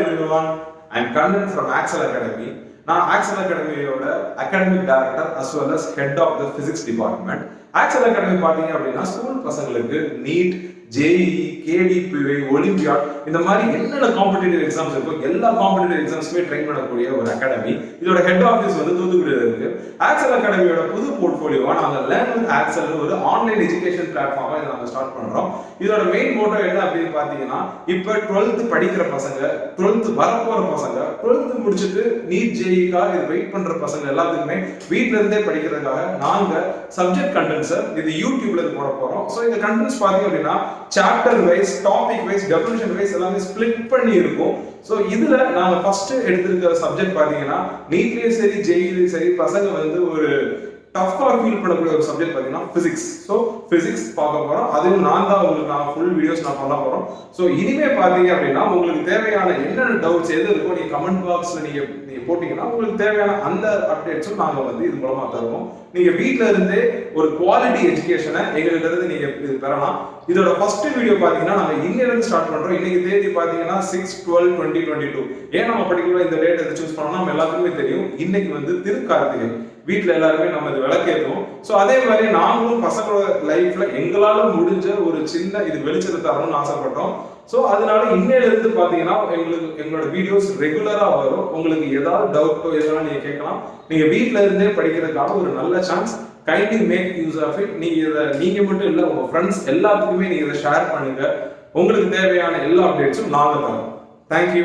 everyone, I am Kannan from Axel Academy. Now, Axel Academy academic director as well as head of the physics department. Axel Academy பார்த்தீங்க அப்படின்னா school பசங்களுக்கு NEET, JEE, KVPY, OLYMPIADS இந்த மாதிரி என்னென்ன competitive exams இருக்கோ எல்லா competitive எக்ஸாம்ஸ்மே train பண்ணக்கூடிய ஒரு அகாடமி. இதோட ஹெட் ஆஃபீஸ் வந்து தூத்துக்குடியில் இருக்கு. ஆக்சல் அகாடமியோட புது போர்ட்ஃபோலியோவா நாங்கள் லேர்ன் வித் ஆக்சல் ஒரு ஆன்லைன் எஜுகேஷன் பிளாட்ஃபார்மா இதை நாங்கள் ஸ்டார்ட் பண்றோம். இதோட மெயின் மோட்டோ என்ன அப்படின்னு பார்த்தீங்கன்னா, இப்போ 12th படிக்கிற பசங்க, 12th வரப்போற பசங்க, 12th முடிச்சுட்டு NEET, JEE-க்காக இது வெயிட் பண்ற பசங்க எல்லாத்துக்குமே வீட்ல இருந்தே படிக்கிறதுக்காக நாங்க சப்ஜெக்ட் கண்டென்ட்ஸ் இது யூடியூப்ல போட போறோம். ஸோ இந்த கண்டென்ட்ஸ் பார்த்தீங்க அப்படின்னா chapter wise, topic wise, definition wise எல்லாமே ஸ்பிளிட் பண்ணி இருக்கும். ஸோ இதுல நாங்க ஃபர்ஸ்ட் எடுத்திருக்கிற சப்ஜெக்ட் பாத்தீங்கன்னா நீட்லயும் சரி ஜேஇலயும் சரி பசங்க வந்து ஒரு டஃப்பா ஃபீல் பண்ணக்கூடிய ஒரு சப்ஜெக்ட் பாத்தீங்கன்னா பிசிக்ஸ். ஸோ பிசிக்ஸ் பார்க்க போறோம். அதுவும் நான் தான் உங்களுக்கு ஃபுல் வீடியோஸ் பண்ண போறோம். ஸோ இனிமே பாத்தீங்க அப்படின்னா உங்களுக்கு தேவையான என்னென்ன டவுட்ஸ் எது இருக்கோ நீங்க கமெண்ட் பாக்ஸ்ல நீங்க போட்டீங்கன்னா உங்களுக்கு தேவையான அந்த அப்டேட்ஸும் நாங்க வந்து இது மூலமா தருவோம். நீங்க வீட்ல இருந்தே ஒரு குவாலிட்டி எஜுகேஷனை எங்ககிட்ட இருந்து நீங்க இது பெறலாம். இதோட ஃபர்ஸ்ட் வீடியோ பாத்தீங்கன்னா நாங்க இன்னையில இருந்து ஸ்டார்ட் பண்றோம். இன்னைக்கு தேதி பாத்தீங்கன்னா 6/12/2022. ஏன் நம்ம பர்టిక్యులரா இந்த டேட் எதை சூஸ் பண்ணோம்னா நம்ம எல்லாத்துக்குமே தெரியும் இன்னைக்கு வந்து திருக்கார்த்திகை. வீட்ல எல்லாருமே நம்ம இது விளக்கேற்றுவோம். ஸோ அதே மாதிரி நாங்களும் பசங்களோட லைஃப்ல எங்களால முடிஞ்ச ஒரு சின்ன இது வெளிச்சத்தை தரணும்னு ஆசைப்பட்டோம். ஸோ அதனால இன்னையில இருந்து பாத்தீங்கன்னா எங்களோட வீடியோஸ் ரெகுலரா வரும். உங்களுக்கு ஏதாவது டவுட்டோ எதனால நீங்க கேட்கலாம். நீங்க வீட்ல இருந்தே படிக்கிறதுக்கான ஒரு நல்ல chance. Kindly make use of it. நீங்க மட்டும் இல்ல உங்க ஃப்ரெண்ட்ஸ் எல்லாத்துக்குமே நீங்க இதை ஷேர் பண்ணுங்க. உங்களுக்கு தேவையான எல்லா அப்டேட்ஸும் நாங்க தரோம். தேங்க்யூ.